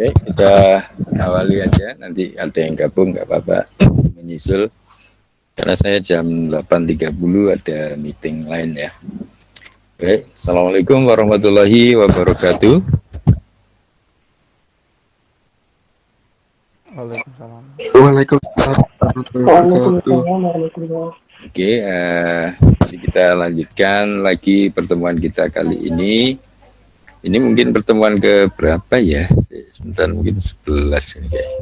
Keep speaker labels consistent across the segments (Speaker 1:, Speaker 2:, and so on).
Speaker 1: Oke, kita awali aja. Nanti ada yang gabung, nggak apa-apa, menyusul. Karena saya jam 8.30 ada meeting lain ya. Oke, Assalamualaikum warahmatullahi wabarakatuh.
Speaker 2: Waalaikumsalam.
Speaker 3: Waalaikumsalam warahmatullahi wabarakatuh.
Speaker 1: Oke, jadi kita lanjutkan lagi pertemuan kita kali ini. Ini mungkin pertemuan ke berapa ya? Sebentar, mungkin 11 ini kayak.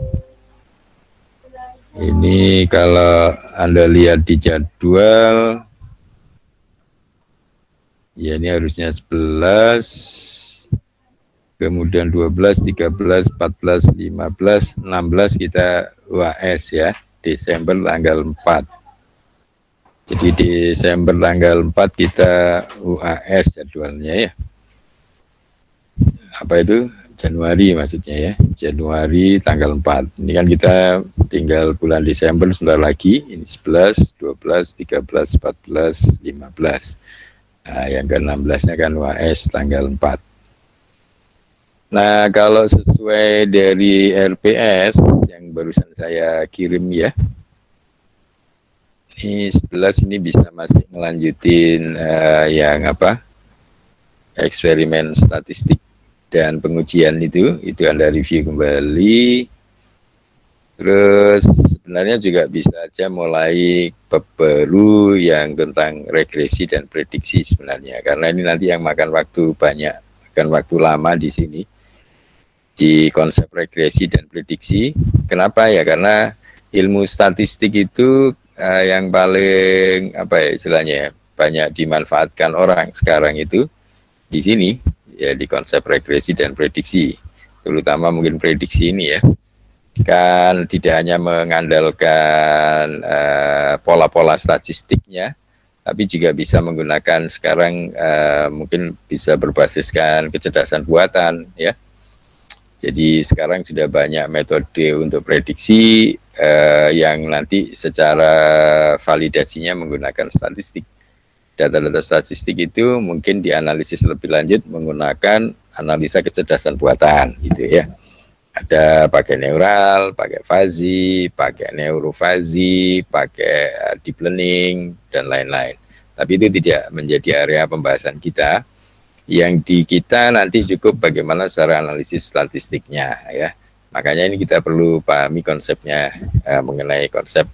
Speaker 1: Ini kalau Anda lihat di jadwal, ya ini harusnya 11, kemudian 12, 13, 14, 15, 16 kita UAS ya, Desember tanggal 4. Jadi Desember tanggal 4 kita UAS jadwalnya ya. Apa itu? Januari maksudnya ya, Januari tanggal 4. Ini kan kita tinggal bulan Desember sebentar lagi, ini 11, 12, 13, 14, 15. Nah, yang ke-16-nya kan UAS tanggal 4. Nah, kalau sesuai dari RPS yang barusan saya kirim ya, ini 11 ini bisa masih melanjutin yang apa? Eksperimen statistik dan pengujian itu Anda review kembali. Terus sebenarnya juga bisa aja mulai bab baru yang tentang regresi dan prediksi sebenarnya, karena ini nanti yang makan waktu banyak, makan waktu lama di sini di konsep regresi dan prediksi. Kenapa ya? Karena ilmu statistik itu yang paling apa ya istilahnya ya, banyak dimanfaatkan orang sekarang itu di sini ya, di konsep regresi dan prediksi, terutama mungkin prediksi ini ya, kan tidak hanya mengandalkan pola-pola statistiknya, tapi juga bisa menggunakan sekarang mungkin bisa berbasiskan kecerdasan buatan ya. Jadi sekarang sudah banyak metode untuk prediksi yang nanti secara validasinya menggunakan statistik. Data-data statistik itu mungkin dianalisis lebih lanjut menggunakan analisa kecerdasan buatan gitu ya. Ada pakai neural, pakai fuzzy, pakai neurofuzzy, pakai deep learning dan lain-lain. Tapi itu tidak menjadi area pembahasan kita. Yang di kita nanti cukup bagaimana secara analisis statistiknya ya. Makanya ini kita perlu pahami konsepnya mengenai konsep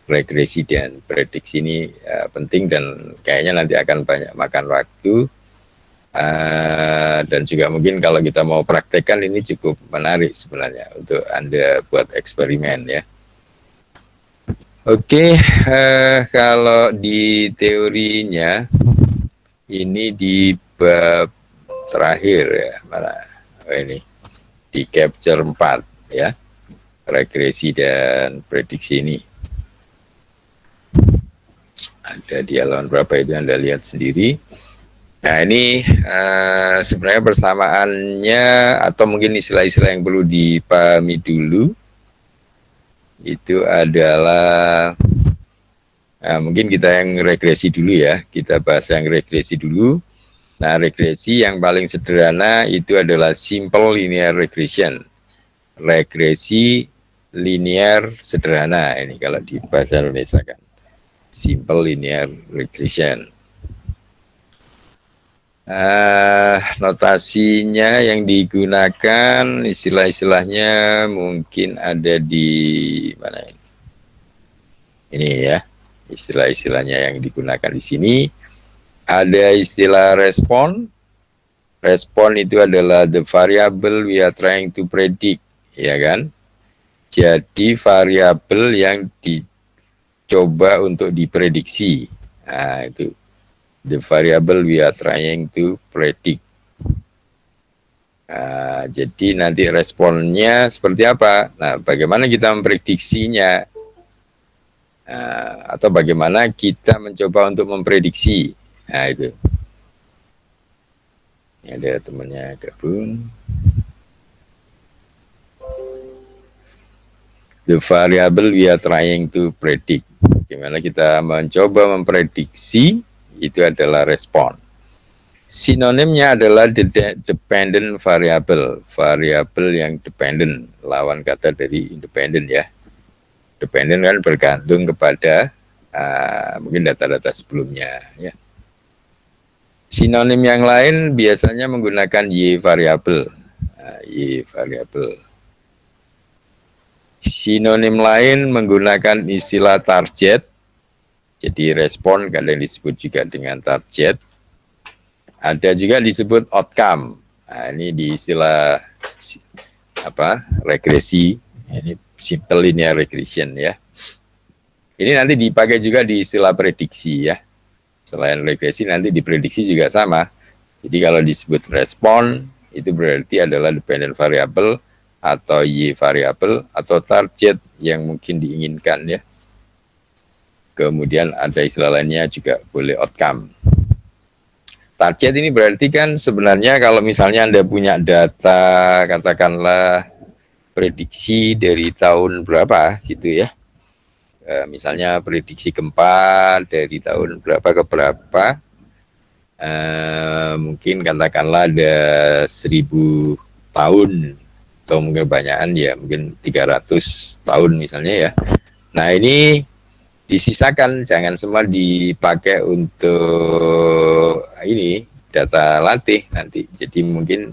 Speaker 1: regresi dan prediksi ini penting, dan kayaknya nanti akan banyak makan waktu dan juga mungkin kalau kita mau praktekkan ini cukup menarik sebenarnya untuk Anda buat eksperimen ya. Oke, kalau di teorinya ini di bab terakhir ya, mana ini di capture 4 ya, regresi dan prediksi ini. Ada di halaman berapa itu Anda lihat sendiri. Nah ini sebenarnya persamaannya atau mungkin istilah-istilah yang perlu dipahami dulu itu adalah mungkin kita yang regresi dulu ya, kita bahas yang regresi dulu. Nah regresi yang paling sederhana itu adalah simple linear regression, regresi linear sederhana, ini kalau di bahasa Indonesia kan simple linear regression. Notasinya yang digunakan istilah-istilahnya mungkin ada di mana ini? Ini ya, istilah-istilahnya yang digunakan di sini. Ada istilah respon. Respon itu adalah the variable we are trying to predict, ya kan? Jadi variabel yang dicoba untuk diprediksi. Nah, itu the variable we are trying to predict. Jadi nanti responnya seperti apa? Nah, bagaimana kita memprediksinya? Atau bagaimana kita mencoba untuk memprediksi? Nah, itu. Ini ada temannya gabung. The variable we are trying to predict. Bagaimana kita mencoba memprediksi, itu adalah respon. Sinonimnya adalah dependent variable, variabel yang dependent, lawan kata dari independent ya. Dependent kan bergantung kepada mungkin data-data sebelumnya ya. Sinonim yang lain biasanya menggunakan y variable. Y variable. Sinonim lain menggunakan istilah target. Jadi respon kadang disebut juga dengan target. Ada juga disebut outcome. Nah, ini di istilah regresi. Ini simple linear regression ya. Ini nanti dipakai juga di istilah prediksi ya. Selain regresi nanti diprediksi juga sama. Jadi kalau disebut respon itu berarti adalah dependent variable atau y variable atau target yang mungkin diinginkan ya. Kemudian ada istilah lainnya juga boleh outcome. Target ini berarti kan sebenarnya kalau misalnya Anda punya data katakanlah prediksi dari tahun berapa gitu ya. Misalnya prediksi gempa dari tahun berapa ke berapa, mungkin katakanlah ada 1000 tahun atau mungkin banyakan ya, mungkin 300 tahun misalnya ya. Nah ini disisakan, jangan semua dipakai untuk ini data latih nanti. Jadi mungkin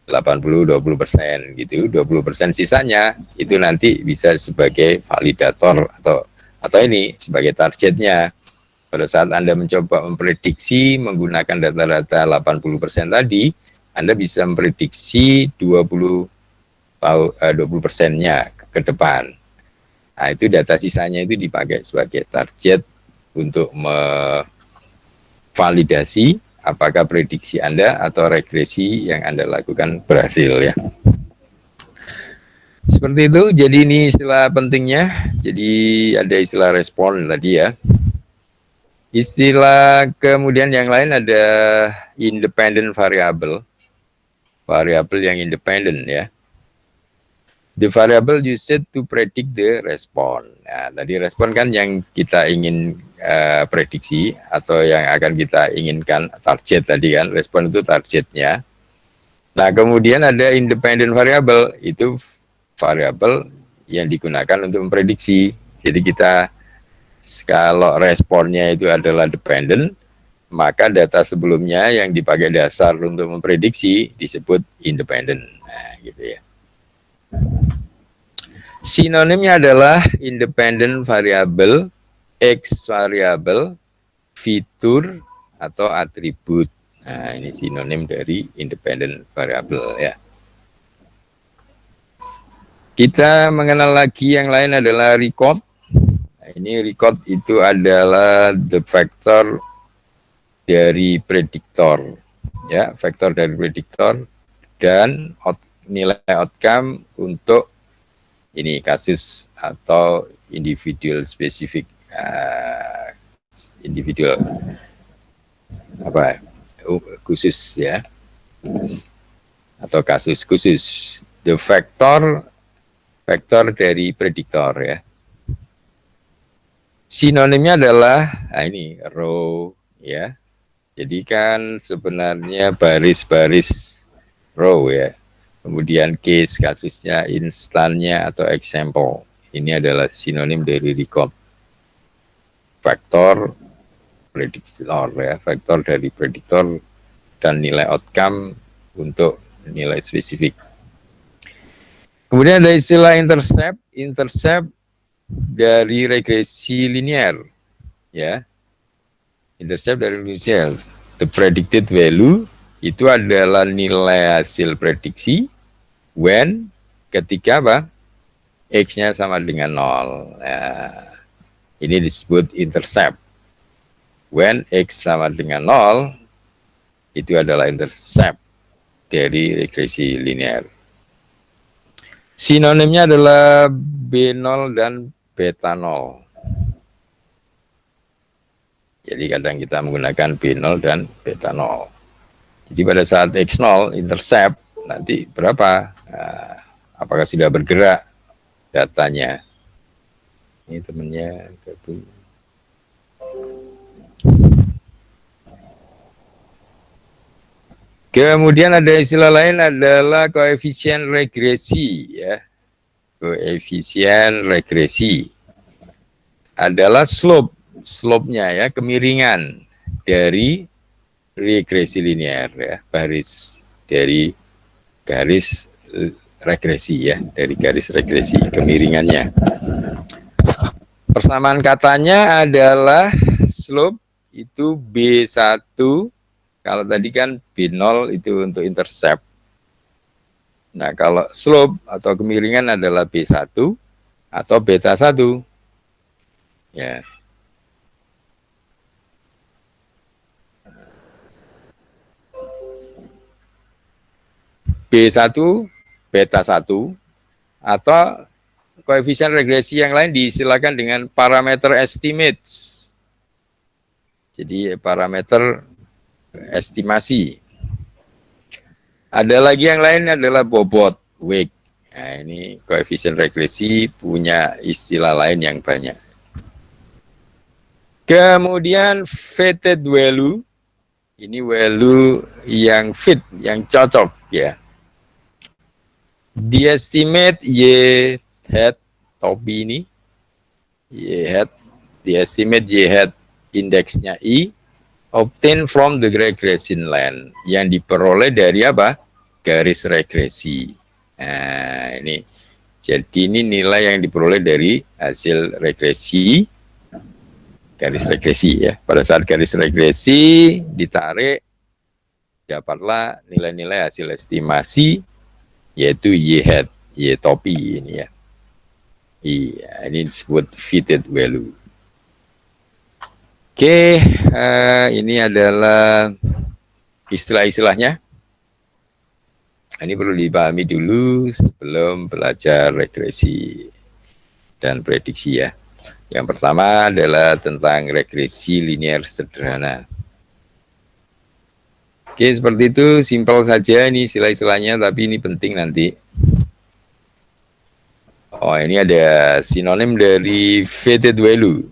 Speaker 1: 80-20% gitu, 20% sisanya itu nanti bisa sebagai validator atau ini sebagai targetnya. Pada saat Anda mencoba memprediksi menggunakan data-data 80% tadi, Anda bisa memprediksi 20%-nya ke depan. Nah, itu data sisanya itu dipakai sebagai target untuk memvalidasi apakah prediksi Anda atau regresi yang Anda lakukan berhasil ya. Seperti itu, jadi ini istilah pentingnya. Jadi ada istilah respon tadi ya. Istilah kemudian yang lain ada independent variable. Variable yang independent ya. The variable used to predict the response. Nah, tadi respon kan yang kita ingin prediksi atau yang akan kita inginkan target tadi kan, respon itu targetnya. Nah, kemudian ada independent variable, itu variable yang digunakan untuk memprediksi. Jadi kita kalau responnya itu adalah dependent, maka data sebelumnya yang dipakai dasar untuk memprediksi disebut independent. Nah, gitu ya. Sinonimnya adalah independent variable, X variable, fitur, atau atribut. Nah, ini sinonim dari independent variable ya. Kita mengenal lagi yang lain adalah record. Nah, ini record itu adalah the vector dari prediktor. Ya, vektor dari prediktor dan nilai outcome untuk ini kasus atau individual spesifik, individual khusus ya, atau kasus khusus. The vektor dari prediktor ya. Sinonimnya adalah ini row ya. Jadi kan sebenarnya baris-baris row ya. Kemudian case kasusnya, instannya atau example. Ini adalah sinonim dari record. Vektor prediktor ya, vektor dari prediktor dan nilai outcome untuk nilai spesifik. Kemudian ada istilah intercept. Intercept dari regresi linear ya. Intercept dari linear. The predicted value itu adalah nilai hasil prediksi when ketika apa? X-nya sama dengan 0. Nah, ini disebut intercept. When X sama dengan 0, itu adalah intercept dari regresi linear. Sinonimnya adalah B0 dan beta 0. Jadi kadang kita menggunakan B0 dan beta 0. Jadi pada saat X0 intercept nanti berapa? Nah, apakah sudah bergerak datanya? Ini temennya gabung. Kemudian ada istilah lain adalah koefisien regresi ya. Koefisien regresi adalah slope-nya ya, kemiringan dari regresi linear ya, baris dari garis regresi ya, dari garis regresi kemiringannya. Persamaan katanya adalah slope itu B1. Kalau tadi kan B0 itu untuk intercept. Nah, kalau slope atau kemiringan adalah B1 atau beta 1. Ya. B1, beta 1, atau koefisien regresi yang lain diistilahkan dengan parameter estimates. Jadi parameter estimasi. Ada lagi yang lain adalah bobot, weight. Nah, ini koefisien regresi punya istilah lain yang banyak. Kemudian fitted value, ini value yang fit, yang cocok ya. Di estimate Y hat topi ini, Y hat, di estimate Y hat indeksnya I, obtain from the regression line, yang diperoleh dari apa? Garis regresi. Nah, ini. Jadi ini nilai yang diperoleh dari hasil regresi, garis regresi ya. Pada saat garis regresi ditarik, dapatlah nilai-nilai hasil estimasi, yaitu Y hat, Y topi ini ya. Iya, ini disebut fitted value. Oke, ini adalah istilah-istilahnya. Ini perlu dipahami dulu sebelum belajar regresi dan prediksi ya. Yang pertama adalah tentang regresi linear sederhana. Oke, seperti itu, simpel saja ini istilah-istilahnya, tapi ini penting nanti. Oh, ini ada sinonim dari fitted value.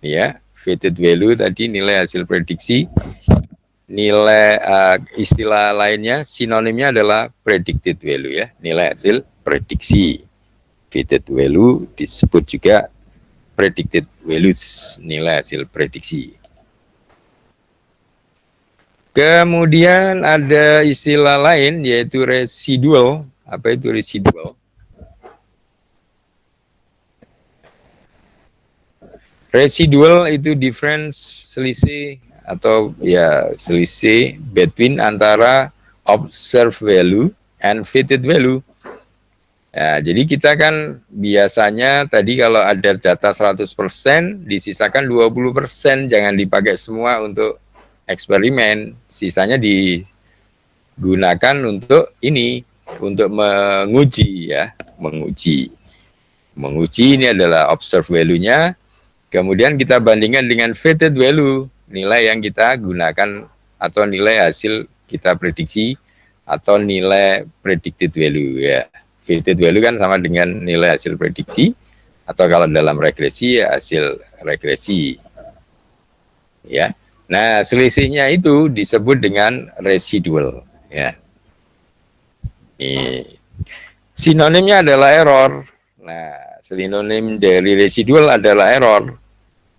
Speaker 1: Ya, fitted value tadi nilai hasil prediksi. Nilai istilah lainnya sinonimnya adalah predicted value ya, nilai hasil prediksi. Fitted value disebut juga predicted values, nilai hasil prediksi. Kemudian ada istilah lain yaitu residual. Apa itu residual? Residual itu difference, selisih atau ya selisih between antara observed value and fitted value. Ya, jadi kita kan biasanya tadi kalau ada data 100%, disisakan 20%, jangan dipakai semua untuk eksperimen, sisanya digunakan untuk ini, untuk menguji ya, menguji ini adalah observed value-nya. Kemudian kita bandingkan dengan fitted value, nilai yang kita gunakan atau nilai hasil kita prediksi atau nilai predicted value ya. Fitted value kan sama dengan nilai hasil prediksi atau kalau dalam regresi ya hasil regresi. Ya. Nah, selisihnya itu disebut dengan residual ya. Ini sinonimnya adalah error. Nah, sinonim dari residual adalah error.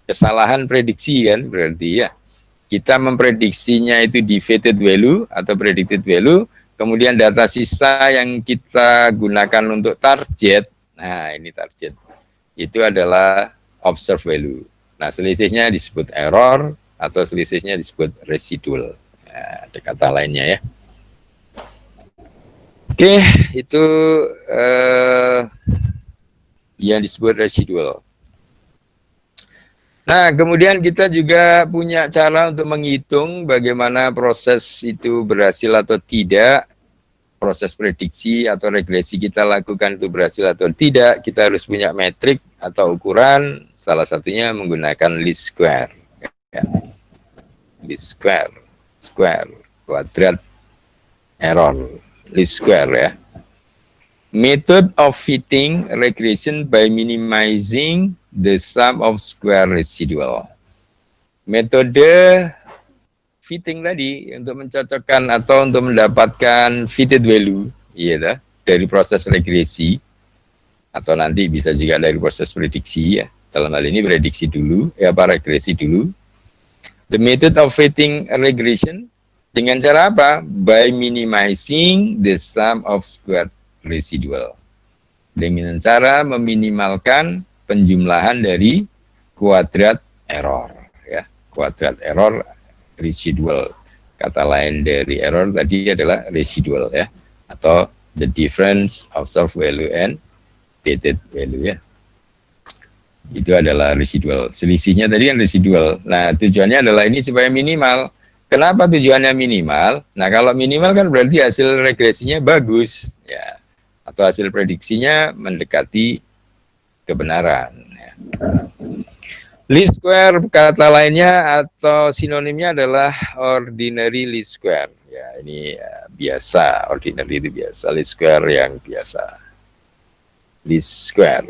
Speaker 1: Kesalahan prediksi kan berarti ya. Kita memprediksinya itu di fitted value atau predicted value, kemudian data sisa yang kita gunakan untuk target, nah ini target, itu adalah observed value. Nah, selisihnya disebut error atau selisihnya disebut residual. Nah, ada kata lainnya ya. Oke, itu yang disebut residual. Nah, kemudian kita juga punya cara untuk menghitung bagaimana proses itu berhasil atau tidak, proses prediksi atau regresi kita lakukan itu berhasil atau tidak. Kita harus punya metrik atau ukuran, salah satunya menggunakan least square. Ya. Least square, kuadrat error, least square ya. Method of fitting regression by minimizing the sum of square residual. Metode fitting tadi, untuk mencocokkan atau untuk mendapatkan fitted value, iya, dari proses regresi, atau nanti bisa juga dari proses prediksi ya. Dalam hal ini prediksi dulu, regresi dulu. The method of fitting a regression dengan cara apa? By minimizing the sum of squared residual. Dengan cara meminimalkan penjumlahan dari kuadrat error ya. Kuadrat error residual. Kata lain dari error tadi adalah residual ya, atau the difference of source value and fitted value ya. Itu adalah residual. Selisihnya tadi kan residual. Nah, tujuannya adalah ini supaya minimal. Kenapa tujuannya minimal? Nah, kalau minimal kan berarti hasil regresinya bagus ya, atau hasil prediksinya mendekati kebenaran ya. Least square kata lainnya atau sinonimnya adalah ordinary least square. Ya, ini biasa, ordinary itu biasa, least square yang biasa. Least square.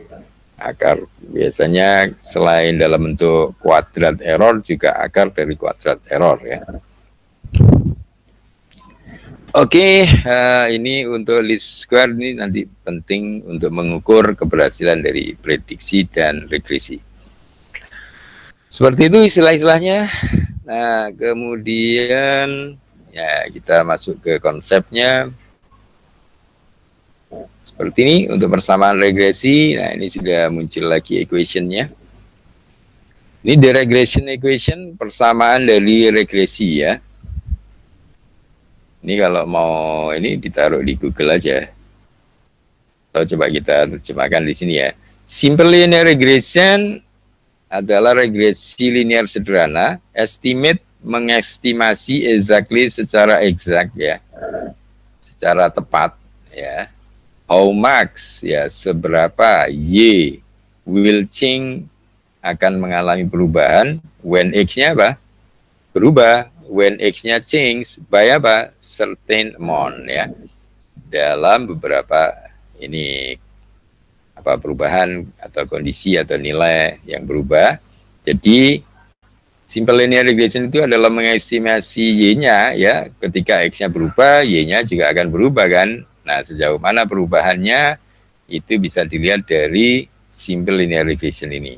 Speaker 1: Akar biasanya selain dalam bentuk kuadrat error juga akar dari kuadrat error ya. Oke, ini untuk least square ini nanti penting untuk mengukur keberhasilan dari prediksi dan regresi. Seperti itu istilah-istilahnya. Nah, kemudian ya kita masuk ke konsepnya. Seperti ini untuk persamaan regresi. Nah, ini sudah muncul lagi equation-nya. Ini the regression equation, persamaan dari regresi ya. Ini kalau mau ini ditaruh di Google aja. Atau coba kita terjemahkan di sini ya. Simple linear regression adalah regresi linear sederhana, estimate mengestimasi exactly secara exact ya. Secara tepat ya. How much ya, seberapa y will change akan mengalami perubahan when x-nya apa? Berubah. When x-nya change by apa? Certain amount ya. Dalam beberapa ini apa perubahan atau kondisi atau nilai yang berubah. Jadi simple linear regression itu adalah mengestimasi y-nya ya, ketika x-nya berubah, y-nya juga akan berubah kan. Nah, sejauh mana perubahannya itu bisa dilihat dari simple linear regression ini.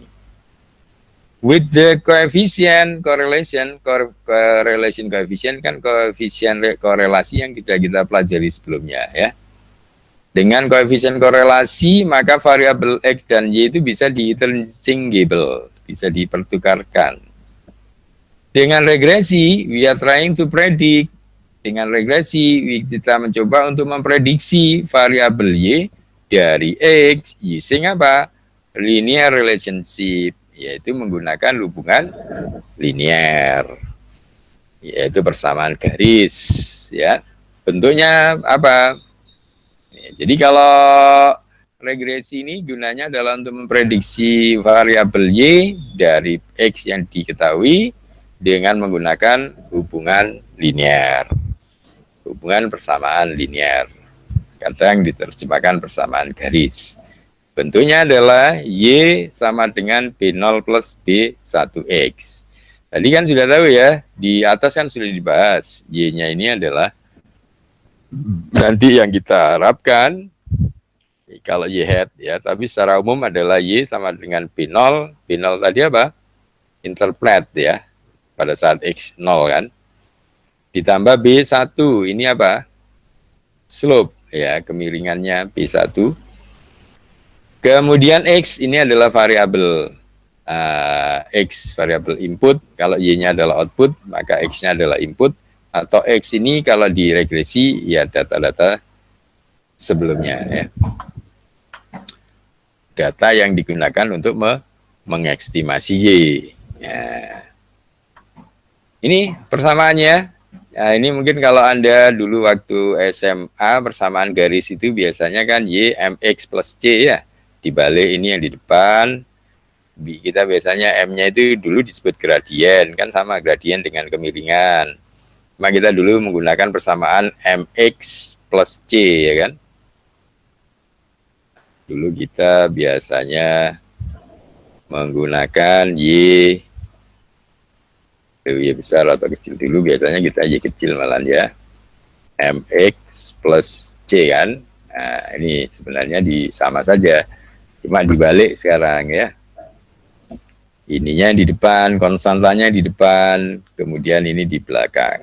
Speaker 1: With the coefficient correlation coefficient kan koefisien korelasi yang sudah kita pelajari sebelumnya ya. Dengan koefisien korelasi maka variabel x dan y itu bisa di-interchangeable, bisa dipertukarkan. Dengan regresi we are trying to predict. Dengan regresi kita mencoba untuk memprediksi variabel y dari x using apa? Linear relationship, yaitu menggunakan hubungan linear, yaitu persamaan garis ya. Bentuknya apa? Jadi kalau regresi ini gunanya adalah untuk memprediksi variabel y dari x yang diketahui dengan menggunakan hubungan linear. Hubungan persamaan linear. Kadang diterjemahkan persamaan garis. Bentuknya adalah y sama dengan b0 plus b1x. Tadi kan sudah tahu ya, di atas kan sudah dibahas. Y-nya ini adalah nanti yang kita harapkan kalau y hat ya, tapi secara umum adalah y sama dengan b0. B0 tadi apa? Interpret ya, pada saat x 0 kan. Ditambah B1, ini apa? Slope, ya, kemiringannya B1. Kemudian X, ini adalah variabel X, variabel input. Kalau Y-nya adalah output, maka X-nya adalah input. Atau X ini kalau di regresi, ya data-data sebelumnya. Ya. Data yang digunakan untuk mengestimasi Y. Ya. Ini persamaannya. Nah, ini mungkin kalau Anda dulu waktu SMA persamaan garis itu biasanya kan Y MX plus C ya. Dibalik ini yang di depan. Kita biasanya M-nya itu dulu disebut gradien. Kan sama gradien dengan kemiringan. Cuma kita dulu menggunakan persamaan MX plus C ya kan. Dulu kita biasanya menggunakan Y Itu ya besar atau kecil dulu, biasanya kita aja kecil malah ya. MX plus C kan. Nah, ini sebenarnya sama saja. Cuma dibalik sekarang ya. Ininya di depan, konstantanya di depan, kemudian ini di belakang.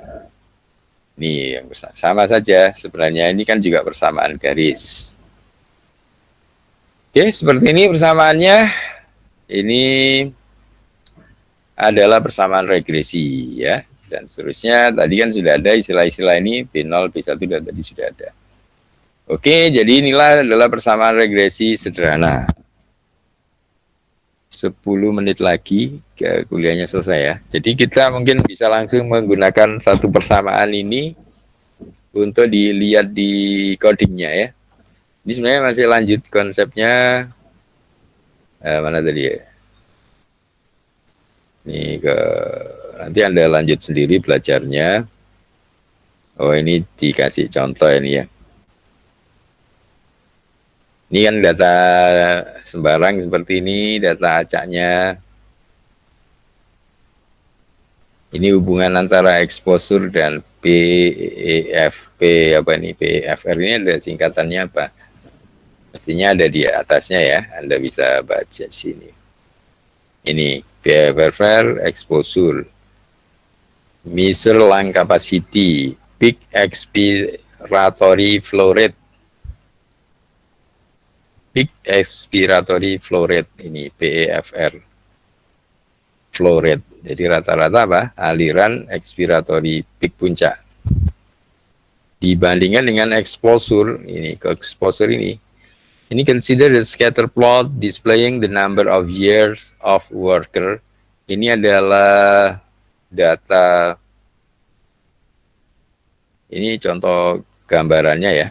Speaker 1: Ini yang sama saja. Sebenarnya ini kan juga persamaan garis. Oke, seperti ini persamaannya. Ini adalah persamaan regresi ya. Dan seterusnya, tadi kan sudah ada istilah-istilah ini, B0, B1 dan tadi sudah ada. Oke, jadi inilah adalah persamaan regresi sederhana. 10 menit lagi ke kuliahnya selesai ya. Jadi kita mungkin bisa langsung menggunakan satu persamaan ini untuk dilihat di codingnya ya. Ini sebenarnya masih lanjut konsepnya. Mana tadi ya? Ini nanti Anda lanjut sendiri belajarnya. Oh, ini dikasih contoh ini ya. Ini kan data sembarang seperti ini, data acaknya. Ini hubungan antara exposure dan PEFP apa ini, PEFR ini ada singkatannya apa? Mestinya ada di atasnya ya, Anda bisa baca di sini. Ini PEFR exposure, measure lung capacity, peak expiratory flow rate. Peak expiratory flow rate, ini PEFR flow rate. Jadi rata-rata apa? Aliran expiratory peak puncak. Dibandingkan dengan exposure, ini ke exposure ini. Ini consider the scatter plot displaying the number of years of worker. Ini adalah data, ini contoh gambarannya ya.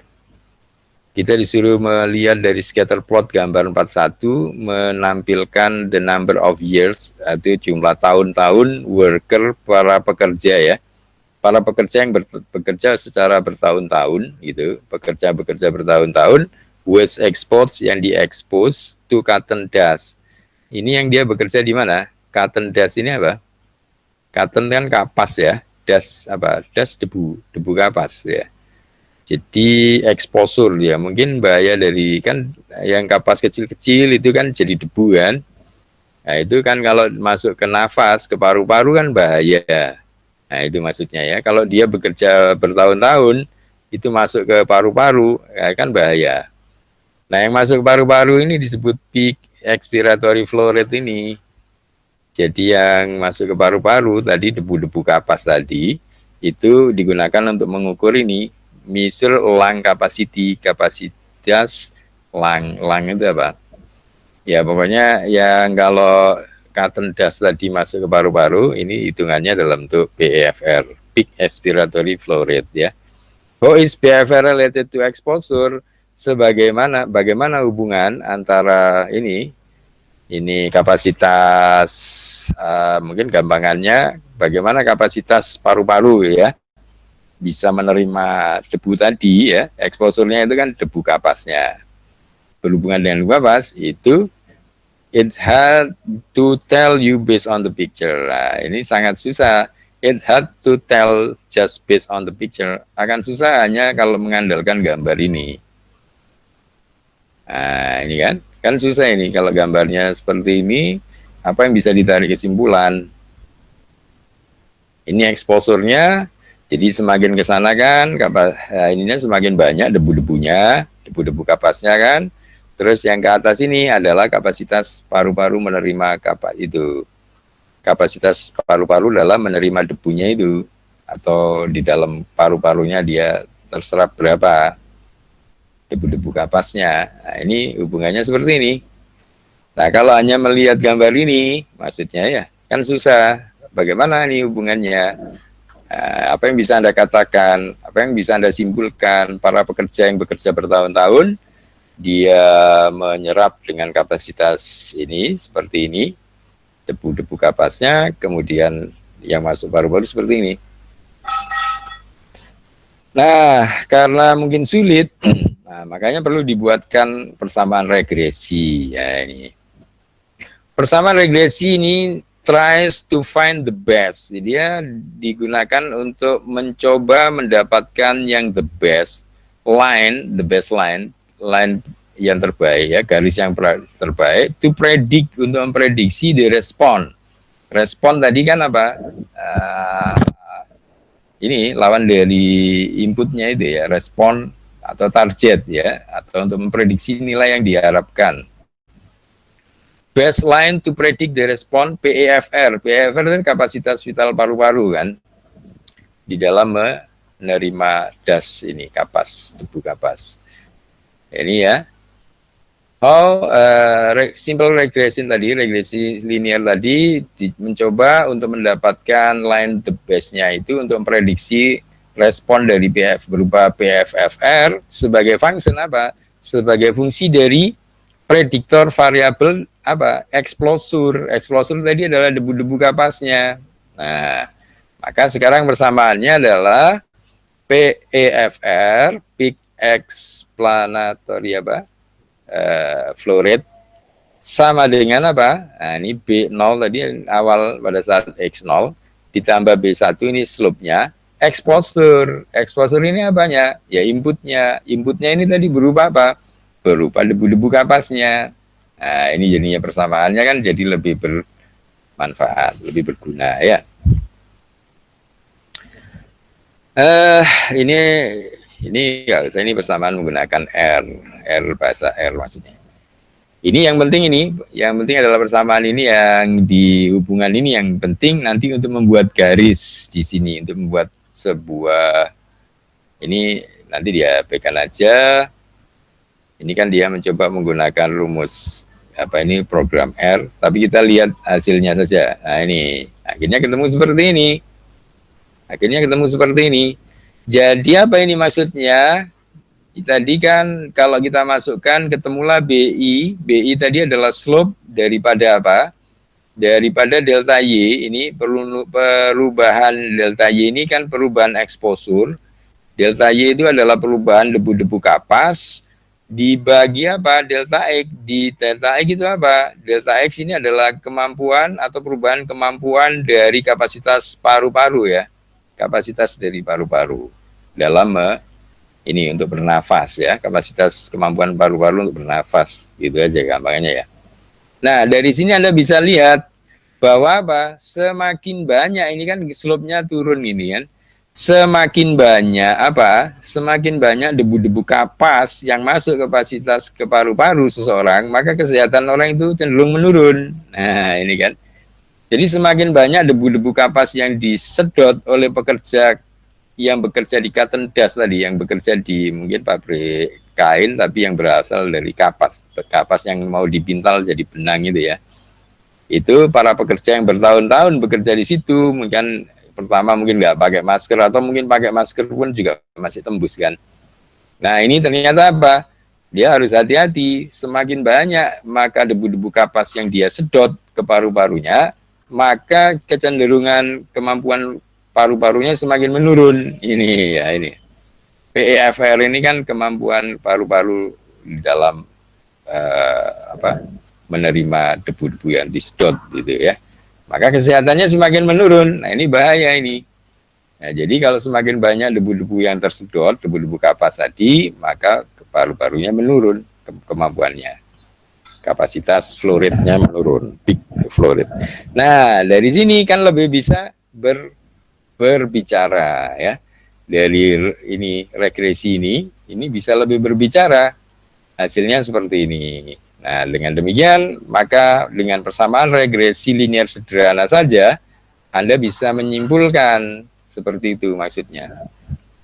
Speaker 1: Kita disuruh melihat dari scatter plot gambar 41 menampilkan the number of years, itu jumlah tahun-tahun worker, para pekerja ya. Para pekerja yang bekerja secara bertahun-tahun gitu, bekerja bertahun-tahun, was exposed, yang diekspos to cotton dust. Ini yang dia bekerja di mana? Cotton dust ini apa? Cotton kan kapas ya, dust apa? Dust debu kapas ya. Jadi exposure ya, mungkin bahaya dari kan yang kapas kecil-kecil itu kan jadi debu kan. Nah itu kan kalau masuk ke nafas, ke paru-paru kan bahaya. Nah itu maksudnya ya, kalau dia bekerja bertahun-tahun itu masuk ke paru-paru ya kan bahaya. Nah yang masuk ke paru-paru ini disebut peak expiratory flow rate ini. Jadi yang masuk ke paru-paru tadi, debu-debu kapas tadi, itu digunakan untuk mengukur ini, measure lung capacity, kapasitas lung itu apa? Ya pokoknya yang kalau cotton dust tadi masuk ke paru-paru, ini hitungannya dalam bentuk PEFR, peak expiratory flow rate ya. How is PEFR related to exposure? Bagaimana hubungan antara ini kapasitas, mungkin gampangannya bagaimana kapasitas paru-paru ya bisa menerima debu tadi ya, exposure-nya itu kan debu kapasnya. Berhubungan dengan debu kapas itu, it had to tell you based on the picture. Nah, ini sangat susah. It had to tell just based on the picture. Akan susah hanya kalau mengandalkan gambar ini. Nah, ini kan susah ini kalau gambarnya seperti ini, apa yang bisa ditarik kesimpulan? Ini exposure-nya. Jadi semakin ke sana kan, ininya semakin banyak debu-debunya, debu-debu kapasnya kan. Terus yang ke atas ini adalah kapasitas paru-paru menerima kapasitas paru-paru dalam menerima debunya itu, atau di dalam paru-parunya dia terserap berapa debu-debu kapasnya. Nah, ini hubungannya seperti ini. Nah, kalau hanya melihat gambar ini, maksudnya ya kan susah. Bagaimana nih hubungannya? Apa yang bisa Anda katakan, apa yang bisa Anda simpulkan, para pekerja yang bekerja bertahun-tahun, dia menyerap dengan kapasitas ini, seperti ini, debu-debu kapasnya, kemudian yang masuk paru-paru seperti ini. Nah, karena mungkin sulit, nah, makanya perlu dibuatkan persamaan regresi. Ya, ini. Persamaan regresi ini tries to find the best. Dia digunakan untuk mencoba mendapatkan yang the best line, line yang terbaik ya, garis yang terbaik, to predict, untuk memprediksi the respond. Respon tadi kan apa? Ini lawan dari inputnya itu ya, respon atau target ya, atau untuk memprediksi nilai yang diharapkan. Baseline to predict the response, PEFR. PEFR itu kapasitas vital paru-paru kan, di dalam menerima das ini, kapas, debu kapas. Ini ya. How simple regression tadi, regresi linear tadi mencoba untuk mendapatkan line the best-nya itu untuk memprediksi respon dari PF berupa PFFR sebagai function apa? Sebagai fungsi dari prediktor variabel apa? Exposure. Exposure tadi adalah debu-debu kapasnya. Nah, maka sekarang persamaannya adalah PEFR, peak explanatory apa? Flow rate sama dengan apa? Nah, ini B0 tadi awal pada saat X0 ditambah B1 ini slope-nya. Exposure ini apanya? Ya inputnya. Inputnya ini tadi berupa apa? Berupa debu-debu kapasnya. Nah, ini jadinya persamaannya kan jadi lebih bermanfaat, lebih berguna ya. Ini ya, ini persamaan menggunakan R bahasa R maksudnya. Ini yang penting adalah persamaan ini yang di hubungan ini yang penting nanti untuk membuat garis di sini, untuk membuat sebuah, ini nanti dia pekan aja. Ini kan dia mencoba menggunakan rumus apa ini program R, tapi kita lihat hasilnya saja. Nah ini akhirnya ketemu seperti ini. Jadi apa ini maksudnya? Tadi kan kalau kita masukkan ketemulah BI tadi adalah slope daripada apa? Daripada delta Y, ini perubahan delta Y ini kan perubahan exposure. Delta Y itu adalah perubahan debu-debu kapas dibagi apa? Delta X. Di delta X itu apa? Delta X ini adalah kemampuan atau perubahan kemampuan dari kapasitas paru-paru ya. Kapasitas dari paru-paru dalam ini untuk bernafas ya, kapasitas kemampuan paru-paru untuk bernafas, gitu aja gampangnya ya. Nah dari sini Anda bisa lihat bahwa apa, semakin banyak ini kan slope-nya turun ini kan, semakin banyak debu-debu kapas yang masuk kapasitas ke paru-paru seseorang, maka kesehatan orang itu cenderung menurun. Nah ini kan, jadi semakin banyak debu-debu kapas yang disedot oleh pekerja yang bekerja di cotton dust tadi, yang bekerja di mungkin pabrik kain, tapi yang berasal dari kapas yang mau dipintal jadi benang itu ya. Itu para pekerja yang bertahun-tahun bekerja di situ, mungkin pertama mungkin nggak pakai masker, atau mungkin pakai masker pun juga masih tembus kan. Nah ini ternyata apa? Dia harus hati-hati, semakin banyak maka debu-debu kapas yang dia sedot ke paru-parunya, maka kecenderungan kemampuan paru-parunya semakin menurun. Ini ya ini. PEFR ini kan kemampuan paru-paru dalam menerima debu-debu yang disedot gitu ya. Maka kesehatannya semakin menurun. Nah, ini bahaya ini. Nah, jadi kalau semakin banyak debu-debu yang tersedot, debu-debu kapas tadi, maka paru-parunya menurun kemampuannya. Kapasitas flow rate-nya menurun, peak flow rate. Nah, dari sini kan lebih bisa berbicara ya, dari ini regresi ini bisa lebih berbicara, hasilnya seperti ini. Nah dengan demikian maka dengan persamaan regresi linear sederhana saja Anda bisa menyimpulkan seperti itu maksudnya.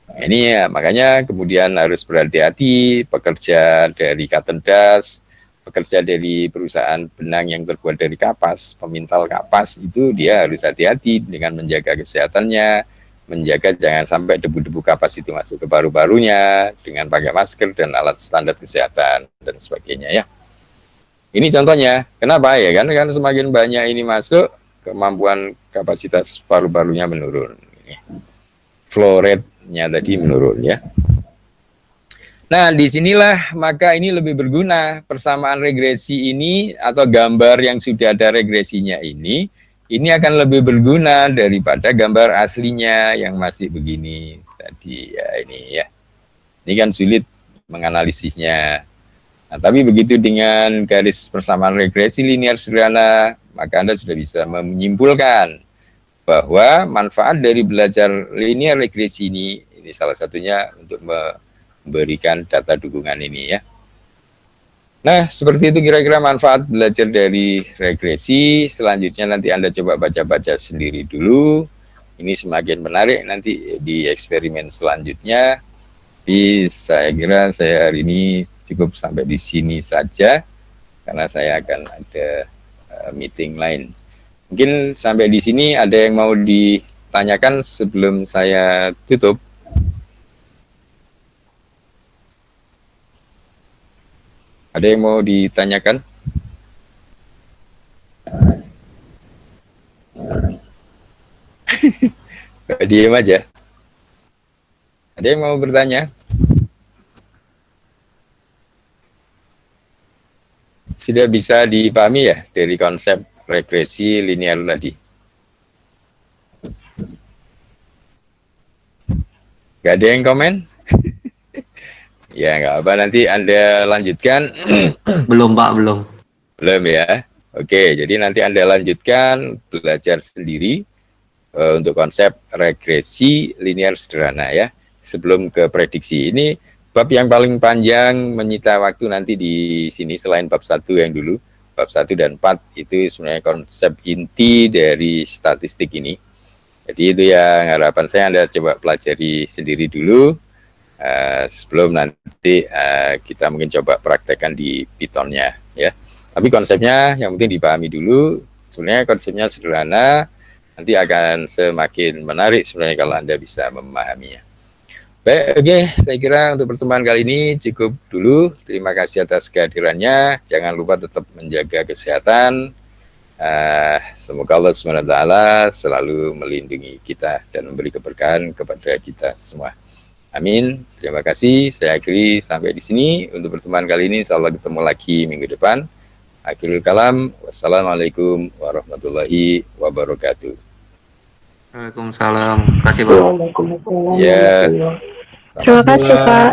Speaker 1: Nah, ini ya makanya kemudian harus berhati-hati pekerja dari cotton dust, pekerja dari perusahaan benang yang terbuat dari kapas, pemintal kapas, itu dia harus hati-hati dengan menjaga kesehatannya, menjaga jangan sampai debu-debu kapas itu masuk ke paru-parunya dengan pakai masker dan alat standar kesehatan dan sebagainya ya. Ini contohnya, kenapa ya kan? Karena semakin banyak ini masuk, kemampuan kapasitas paru-parunya menurun. Flow rate-nya tadi menurun ya. Nah, disinilah maka ini lebih berguna persamaan regresi ini atau gambar yang sudah ada regresinya ini ini akan lebih berguna daripada gambar aslinya yang masih begini tadi ya ini ya. Ini kan sulit menganalisisnya. Nah, tapi begitu dengan garis persamaan regresi linear sederhana, maka Anda sudah bisa menyimpulkan bahwa manfaat dari belajar linear regresi ini salah satunya untuk memberikan data dukungan ini ya. Nah, seperti itu kira-kira manfaat belajar dari regresi. Selanjutnya nanti Anda coba baca-baca sendiri dulu. Ini semakin menarik nanti di eksperimen selanjutnya. Tapi saya kira saya hari ini cukup sampai di sini saja, karena saya akan ada meeting lain. Mungkin sampai di sini ada yang mau ditanyakan sebelum saya tutup. Ada yang mau ditanyakan? Diam aja. Ada yang mau bertanya? Sudah bisa dipahami ya dari konsep regresi linear tadi? Gak ada yang komen? Ya nggak apa, nanti Anda lanjutkan.
Speaker 2: Belum Pak, belum.
Speaker 1: Belum ya? Oke, jadi nanti Anda lanjutkan belajar sendiri untuk konsep regresi linear sederhana ya. Sebelum ke prediksi, ini bab yang paling panjang menyita waktu nanti di sini selain bab 1 yang dulu. Bab 1 dan 4 itu sebenarnya konsep inti dari statistik ini. Jadi itu yang harapan saya Anda coba pelajari sendiri dulu. Sebelum nanti kita mungkin coba praktekkan di Python-nya ya. Tapi konsepnya yang penting dipahami dulu. Sebenarnya konsepnya sederhana, nanti akan semakin menarik sebenarnya kalau Anda bisa memahaminya. Baik, oke, saya kira untuk pertemuan kali ini cukup dulu. Terima kasih atas kehadirannya. Jangan lupa tetap menjaga kesehatan. Semoga Allah SWT selalu melindungi kita dan memberi keberkahan kepada kita semua. Amin. Terima kasih. Saya akhiri sampai di sini untuk pertemuan kali ini. Insyaallah ketemu lagi minggu depan. Akhirul kalam. Wassalamualaikum warahmatullahi wabarakatuh.
Speaker 2: Waalaikumsalam. Terima kasih Pak.
Speaker 1: Ya.
Speaker 4: Terima kasih Pak.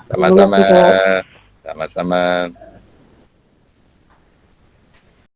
Speaker 1: Sama-sama. Sama-sama.